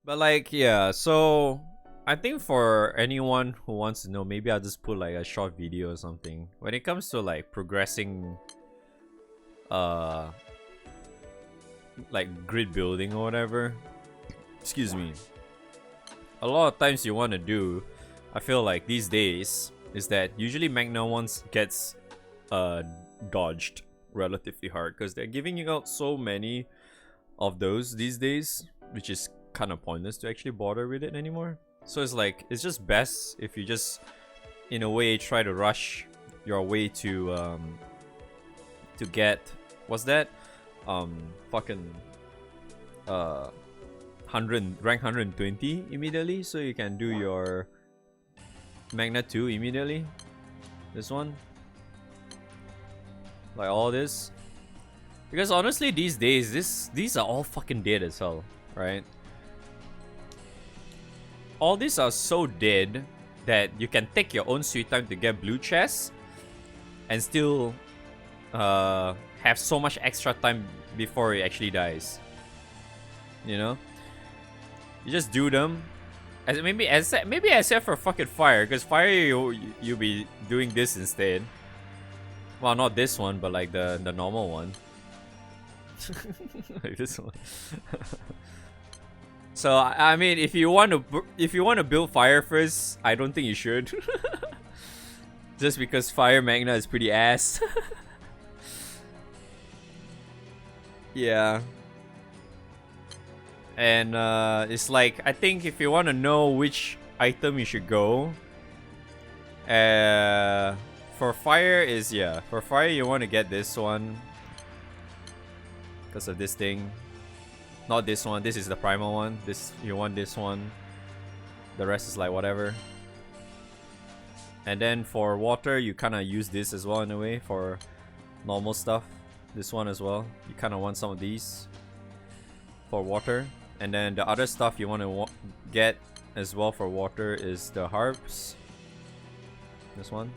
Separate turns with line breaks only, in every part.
But like, yeah, so I think for anyone who wants to know, maybe I'll just put like a short video or something. When it comes to like progressing uh like grid building or whatever, excuse me. A lot of times you want to do, I feel like these days, is that usually Magna ones gets dodged relatively hard because they're giving you out so many of those these days, which is kind of pointless to actually bother with it anymore. So it's like, it's just best if you just in a way try to rush your way to get, what's that, fucking 100 rank 120 immediately, so you can do your Magna 2 immediately. This one, like all this, because honestly these days these are all fucking dead as hell, right? All these are so dead that you can take your own sweet time to get blue chests and still have so much extra time before it actually dies. You know, you just do them. Maybe except for fucking fire, because fire you be doing this instead. Well, not this one, but like the normal one. Like this one. So I mean, if you want to build fire first, I don't think you should. Just because fire Magna is pretty ass. Yeah. And it's like, I think if you want to know which item you should go, for fire is, yeah, for fire you want to get this one because of this thing. Not this one, this is the primal one. This, you want this one. The rest is like whatever. And then for water, you kind of use this as well in a way for normal stuff. This one as well. You kind of want some of these for water. And then the other stuff you want to get as well for water is the harps. This one.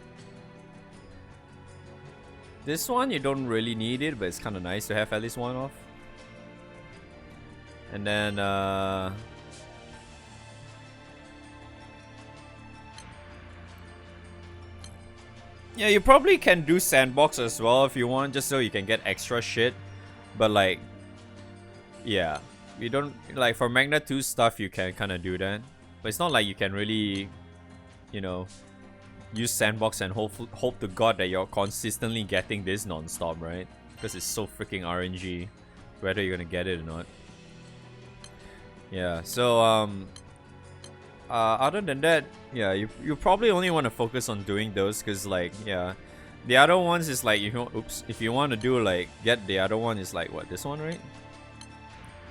This one you don't really need it, but it's kind of nice to have at least one off. And then yeah, you probably can do sandbox as well if you want, just so you can get extra shit. But like, yeah, you don't, like for Magna 2 stuff you can kind of do that, but it's not like you can really, you know, use sandbox and hope to god that you're consistently getting this non-stop, right? Because it's so freaking RNG whether you're gonna get it or not. Yeah, so other than that, yeah, you probably only want to focus on doing those, because like, yeah, the other ones is like, if you want to do like get the other one is like, what, this one, right?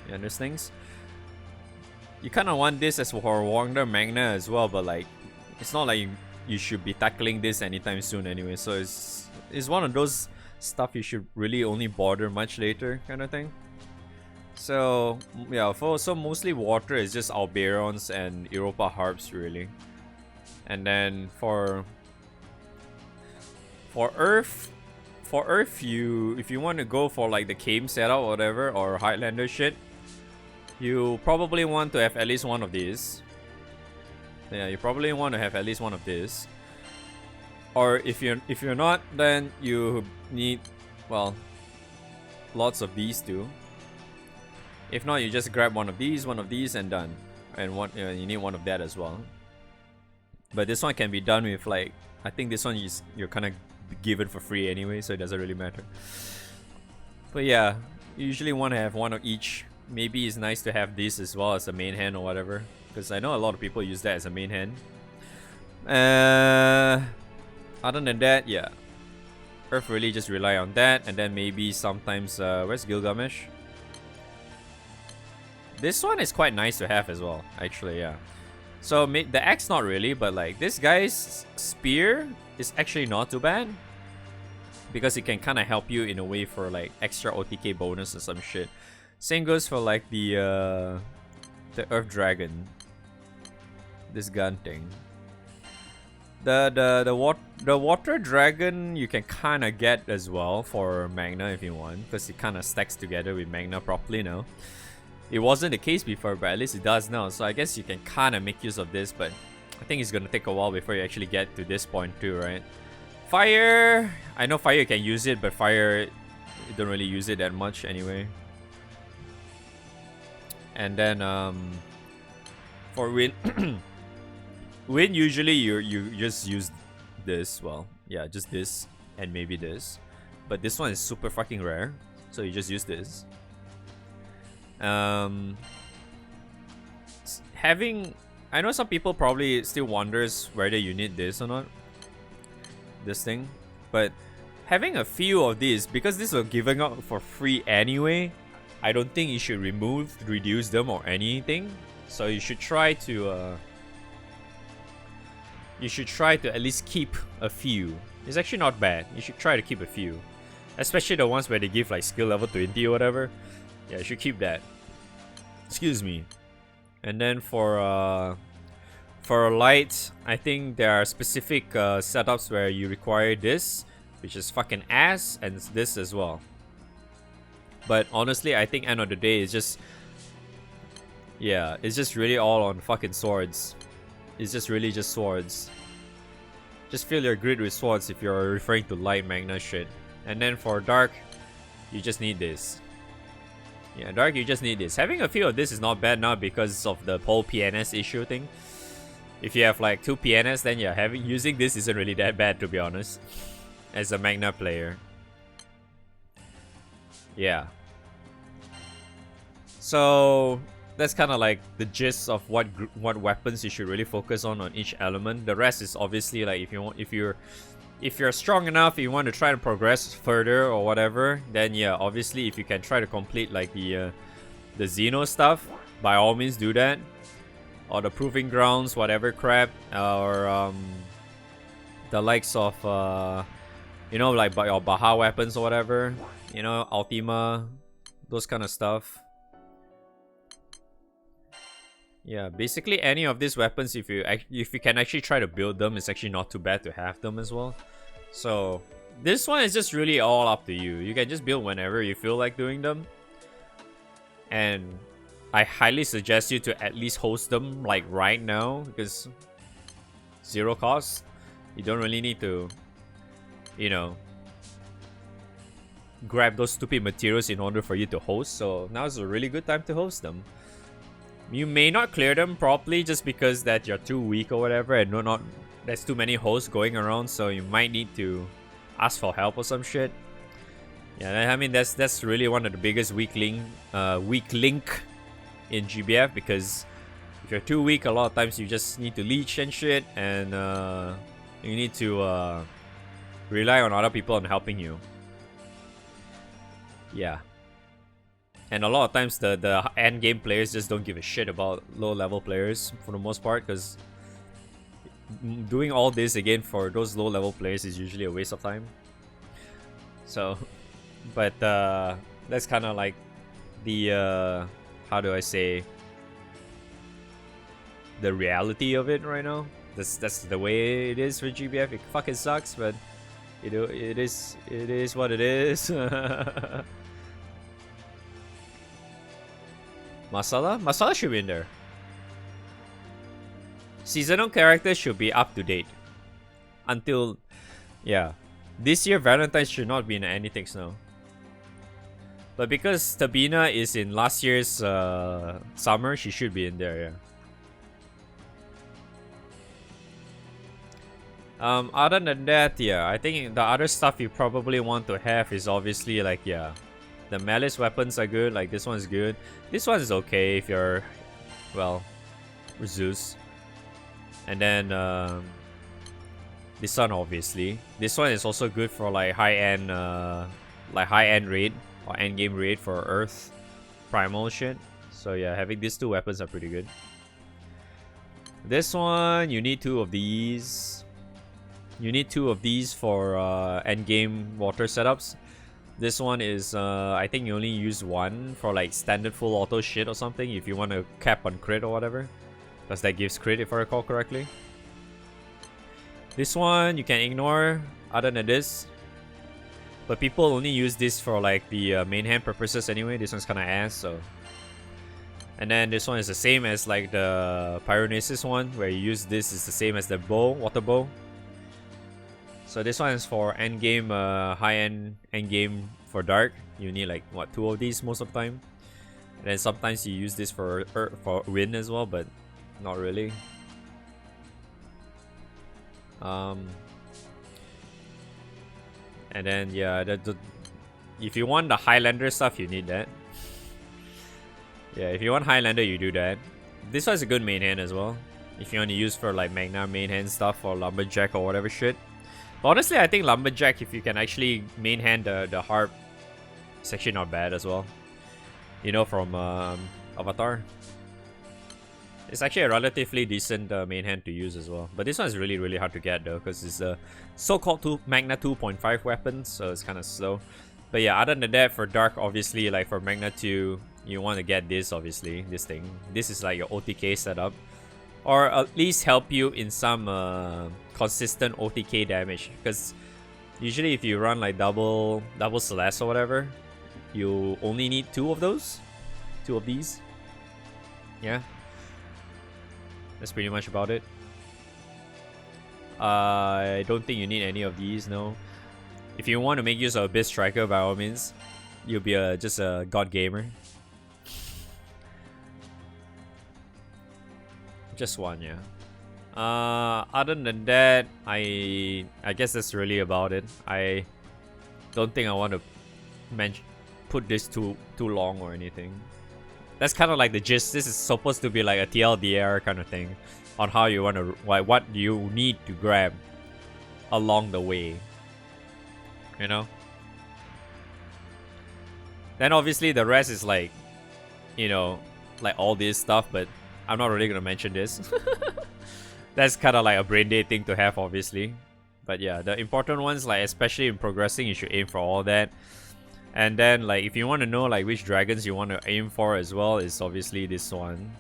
Yeah, there's things you kind of want this as for Wonder Magna as well, but like, it's not like you should be tackling this anytime soon anyway, so it's one of those stuff you should really only bother much later kind of thing. So yeah, so mostly water is just Alberons and Europa harps really. And then for earth, if you want to go for like the cave setup or whatever, or Highlander shit, you probably want to have at least one of these. Yeah, you probably want to have at least one of this. Or if you're not, then you need, well, lots of these too. If not, you just grab one of these, and done. And you need one of that as well. But this one can be done with like, I think this one you're kind of given for free anyway, so it doesn't really matter. But yeah, you usually want to have one of each. Maybe it's nice to have this as well as a main hand or whatever, because I know a lot of people use that as a main hand. Other than that, yeah, Earth really just rely on that, and then maybe sometimes where's Gilgamesh? This one is quite nice to have as well, actually, yeah. So the axe not really, but like this guy's spear is actually not too bad, because it can kind of help you in a way for like extra OTK bonus or some shit. Same goes for like the Earth Dragon, this gun thing. The Water Dragon you can kind of get as well for Magna if you want, because it kind of stacks together with Magna properly now. It wasn't the case before, but at least it does now. So I guess you can kind of make use of this, but I think it's gonna take a while before you actually get to this point too, right? Fire! I know fire you can use it, but fire, you don't really use it that much anyway. And then for wind, wind usually you just use this. Well, yeah, just this and maybe this. But this one is super fucking rare, so you just use this. Having, I know some people probably still wonders whether you need this or not, this thing, but having a few of these, because these are giving out for free anyway, I don't think you should reduce them or anything. So you should try to at least keep a few. It's actually not bad. You should try to keep a few, especially the ones where they give like skill level 20 or whatever. Yeah, you should keep that. Excuse me. And then for light, I think there are specific setups where you require this, which is fucking ass, and this as well. But honestly, I think end of the day, it's just, yeah, it's just really all on fucking swords. It's just really just swords. Just fill your grid with swords if you're referring to light Magna shit. And then for dark, you just need this. Yeah, dark, you just need this. Having a few of this is not bad now because of the whole PNS issue thing. If you have like 2 PNS, then yeah, using this isn't really that bad, to be honest, as a Magna player. Yeah. So that's kind of like the gist of what weapons you should really focus on each element. The rest is obviously like if you're strong enough, you want to try to progress further or whatever, then yeah, obviously if you can try to complete like the Xeno stuff, by all means do that. Or the Proving Grounds, whatever crap, or the likes of you know, like your Baja weapons or whatever, you know, Ultima, those kind of stuff. Yeah, basically any of these weapons, if you can actually try to build them, it's actually not too bad to have them as well. So this one is just really all up to you. You can just build whenever you feel like doing them, and I highly suggest you to at least host them like right now, because 0 cost. You don't really need to, you know, grab those stupid materials in order for you to host. So now is a really good time to host them. You may not clear them properly just because that you're too weak or whatever, and there's too many hosts going around, so you might need to ask for help or some shit. Yeah, I mean that's really one of the biggest weak link in GBF, because if you're too weak, a lot of times you just need to leech and shit, and you need to rely on other people on helping you. Yeah. And a lot of times the end game players just don't give a shit about low level players for the most part, because doing all this again for those low level players is usually a waste of time. So, but that's kind of like the how do I say, the reality of it right now. That's the way it is for GBF. It fucking sucks, but you know, it is what it is. Masala should be in there. Seasonal characters should be up to date. Until, yeah. This year, Valentine's should not be in anything now. But because Tabina is in last year's summer, she should be in there, yeah. Other than that, yeah, I think the other stuff you probably want to have is obviously like, yeah, the Malice weapons are good. Like this one's good. This one is okay if you're, well, Zeus. And then this one obviously. This one is also good for like high-end raid or end game raid for Earth primal shit. So yeah, having these 2 weapons are pretty good. This one, you need 2 of these. You need 2 of these for end game water setups. This one is, I think you only use 1 for like standard full auto shit or something if you want to cap on crit or whatever. Because that gives crit if I recall correctly. This one you can ignore other than this. But people only use this for like the main hand purposes anyway. This one's kind of ass, so And then this one is the same as like the Pyronesis one, where you use this is the same as the bow, water bow. So this one is for endgame, high-end endgame for dark. You need like what, 2 of these most of the time. And then sometimes you use this for wind as well, but not really. And then yeah, if you want the Highlander stuff, you need that. Yeah, if you want Highlander, you do that. This one's a good main hand as well. If you want to use for like Magna main hand stuff or Lumberjack or whatever shit. But honestly, I think Lumberjack, if you can actually main hand the harp, it's actually not bad as well. You know, from Avatar. It's actually a relatively decent main hand to use as well. But this one is really, really hard to get though, because it's a so-called Magna 2.5 weapon, so it's kind of slow. But yeah, other than that, for Dark, obviously, like for Magna 2, you want to get this, obviously, this thing. This is like your OTK setup. Or at least help you in some consistent OTK damage. Because usually if you run like double Celeste or whatever, you only need 2 of those. 2 of these. Yeah. That's pretty much about it. I don't think you need any of these, no. If you want to make use of Abyss Striker, by all means, you'll be just a god gamer. Just one, yeah. Other than that, I guess that's really about it. I don't think I want to put this too long or anything. That's kind of like the gist. This is supposed to be like a TLDR kind of thing on how you want to, like, what you need to grab along the way. You know? Then obviously the rest is like, you know, like all this stuff, but I'm not really gonna mention this. That's kind of like a brain day thing to have, obviously. But yeah, the important ones, like especially in progressing, you should aim for all that. And then like if you want to know like which dragons you want to aim for as well, is obviously this one.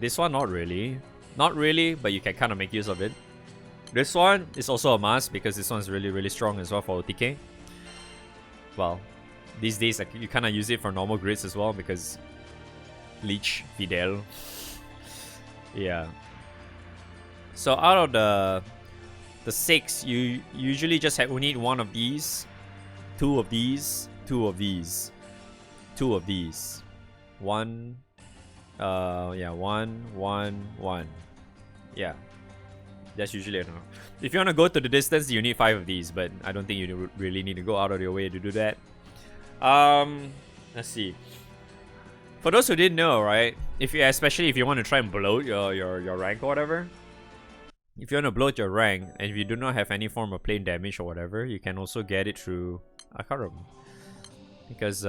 This one not really, but you can kind of make use of it. This one is also a must because this one's really, really strong as well for OTK. Well, these days like, you kind of use it for normal grids as well because Leech, Fidel. Yeah. So out of the 6, you usually just need 1 of these, 2 of these, 2 of these, 2 of these. 1, yeah, 1, 1, 1. Yeah. That's usually enough. If you want to go to the distance, you need 5 of these, but I don't think you really need to go out of your way to do that. Let's see. For those who didn't know, right? Especially if you want to try and bloat your rank or whatever. If you want to bloat your rank and if you do not have any form of plain damage or whatever, you can also get it through Akarum. Because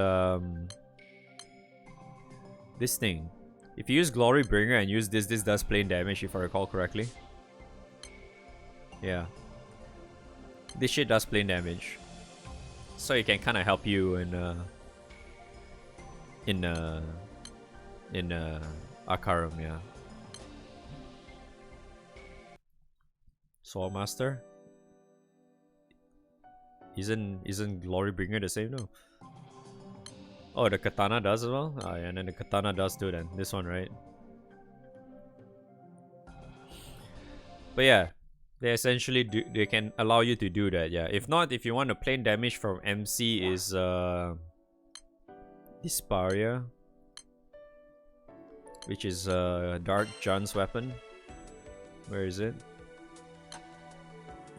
this thing, if you use Glory Bringer and use this does plain damage if I recall correctly. Yeah. This shit does plain damage. So it can kind of help you in Akarum, yeah. Sword Master? Isn't Glory Bringer the same though? Oh, the Katana does as well? Oh yeah, and then the Katana does too then. This one, right? But yeah, they essentially they can allow you to do that, yeah. If not, if you want to plain damage from MC is Disparia, which is Dark John's weapon. Where is it?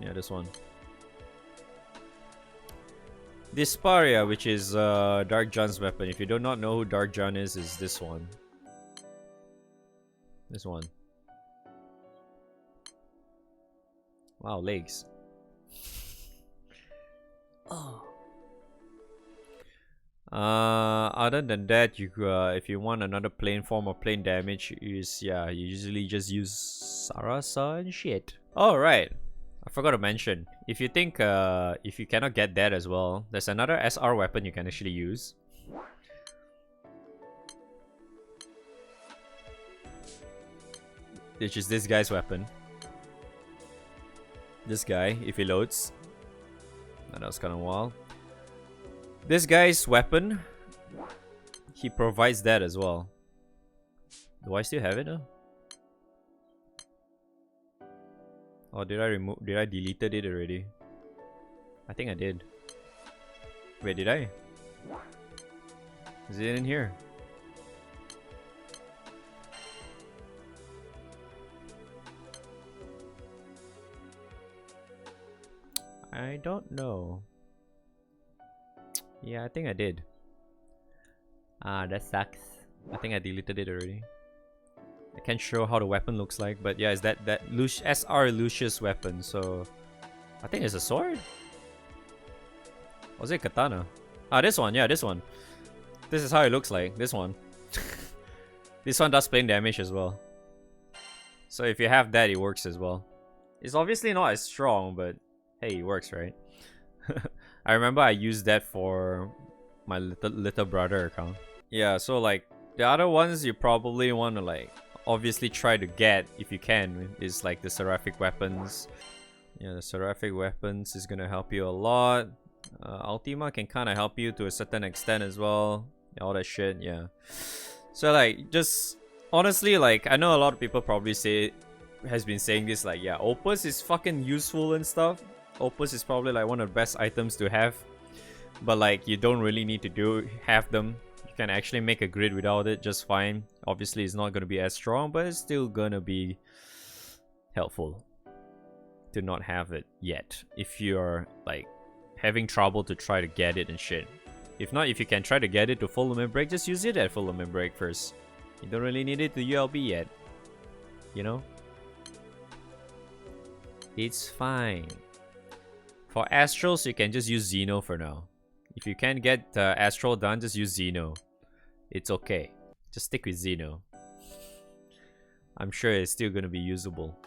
Yeah, this one. Disparia, which is Dark John's weapon. If you do not know who Dark John is this one. This one. Wow, legs. Oh. Other than that, you if you want another plain form of plain damage, you usually just use Sarasa and shit. All right. I forgot to mention, if you think if you cannot get that as well, there's another SR weapon you can actually use. Which is this guy's weapon. This guy, if he loads. That was kind of wild. This guy's weapon he provides that as well. Do I still have it though? Or did I deleted it already? I think I did. Wait, did I? Is it in here? I don't know. Yeah, I think I did. Ah, that sucks. I think I deleted it already. I can't show how the weapon looks like, but yeah, it's that SR Lucius weapon. So I think it's a sword. Was it katana? Ah, this one. Yeah, this one. This is how it looks like. This one. This one does plain damage as well. So if you have that, it works as well. It's obviously not as strong, but hey, it works, right? I remember I used that for my little brother account. Yeah, so like the other ones you probably want to like obviously try to get if you can is like the seraphic weapons. Yeah, the seraphic weapons is gonna help you a lot. Ultima can kind of help you to a certain extent as well. All that shit, yeah. So like, just honestly, like I know a lot of people probably has been saying this, like, yeah, Opus is fucking useful and stuff. Opus is probably like one of the best items to have, but like you don't really need to have them. You can actually make a grid without it just fine. Obviously it's not gonna be as strong, but it's still gonna be helpful to not have it yet if you're like having trouble to try to get it and shit. If not, if you can try to get it to full limit break, just use it at full limit break first. You don't really need it to ULB yet, you know? It's fine. For Astrals, you can just use Xeno for now. If you can't get Astral done, just use Xeno. It's okay. Just stick with Xeno. I'm sure it's still gonna be usable.